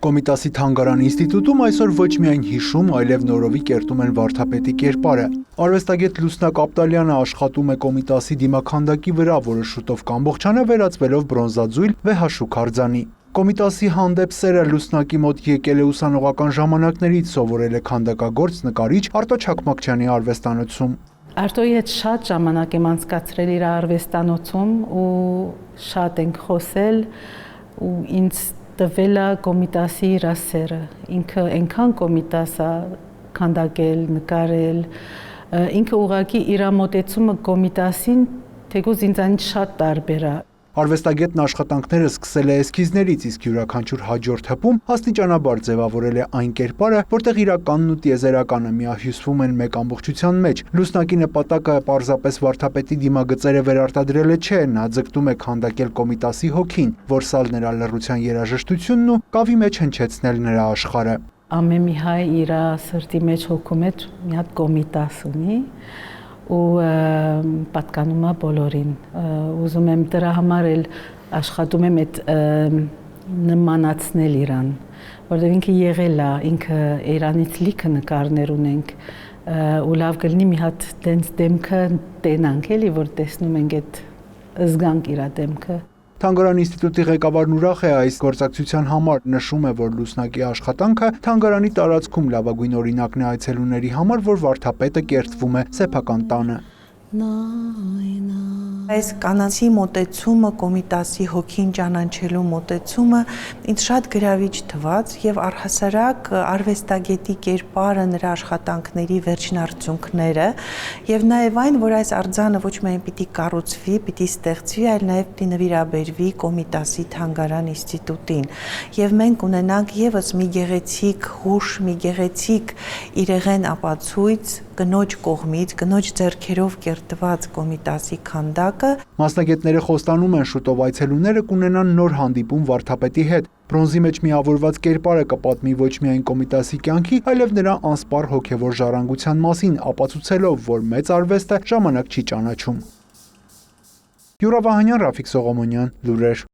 Կոմիտասի թանգարան ինստիտուտում այսօր ոչ միայն հիշում, այլև նորովի կերտում են վարդապետի կերպարը։ Արվեստագետ Լուսնակ Աբդալյանը աշխատում է Կոմիտասի դիմաքանդակի վրա, որը շուտով կամբողջանա վերածվելով բրոնզաձույլ վեհաշուք արձանի։ Կոմիտասի հանդեպ սերը Լուսնակի մոտ եկել է ուսանողական ժամանակներից, սովորել է քանդակագործ, նկարիչ Արտո Չակմակչյանի արվեստանոցում։ Արտոյի հետ շատ ժամանակ եմ անցկացրել իր արվեստանոցում ու շատ ենք խոսել ու ինձ տվել է Կոմիտասի իր սերը, ինքը այնքան Կոմիտաս է քանդակել, նկարել, ինքը ուղղակի իր մոտեցումը Կոմիտասին թեկուզ ինձանից շատ տարբեր է։ Արվեստագետն աշխատանքները սկսել է էսքիզներից, իսկ յուրաքանչյուր հաջորդ հպում աստիճանաբար ձևավորել է այն կերպարը, որտեղ իրականն ու տիեզերականը միահյուսվում են մեկ ամբողջության մեջ։ Լուսնակի նպատակը պարզապես վարդապետի դիմագծերը վերարտադրելը չէ, նա ձգտում է քանդակել Կոմիտասի հոգին, որսալ նրա լռության երաժշտությունն ու կավի մեջ հնչեցնել նրա աշխարհը։ Ամեն մի հայ իր սրտի մեջ հոգու մեջ մի հատ Կոմիտաս ունի ու պատկանում է բոլորին։ Ուզում եմ դրա համար էլ աշխատում եմ այդ նմանացնել իրան, որովհետև ինքը եղել է, ինքը Իրանից լիքը նկարներ ունենք ու լավ կլինի մի հատ տենց դեմքը տենանք էլի, որ տեսնում ենք այդ զգանք իր դեմքը։ Թանգարան ինստիտուտի ղեկավարն ուրախ է այս գործակցության համար, նշում է, որ Լուսնակի աշխատանքը թանգարանի տարածքում լավագույն օրինակն է այցելուների համար, որ վարդապետը կերտվում է սեփական տանը։ Այս կանացի մոտեցումը, Կոմիտասի հոգին ճանաչելու մոտեցումը ինձ շատ գրավիչ թվաց եւ առհասարակ արվեստագետի կերպարը, նրա աշխատանքների վերջին արդյունքները եւ նաեւ այն, որ այս արձանը ոչ միայն պիտի կառուցվի, պիտի ստեղծվի, այլ նաեւ պիտի նվիրաբերվի Կոմիտասի թանգարան ինստիտուտին։ Եվ մենք ունենանք եւս մի գեղեցիկ հուշ, մի գեղեցիկ իրեղեն ապացույց կնոջ կողմից, կնոջ ձեռքերով կերտված Կոմիտասի քանդակը։ Մասնագետները խոստանում են շուտով այցելուները կունենան նոր հանդիպում վարդապետի հետ։ Բրոնզի մեջ միավորված կերպարը կպատմի ոչ միայն Կոմիտասի կյանքի, այլև նրա անսպառ հոգևոր ժառանգության մասին, ապացուցելով, որ մեծ արվեստը ժամանակ չի ճանաչում։ Յուրա Վահանյան, Ռաֆիկ Սողոմոնյան, լուրեր։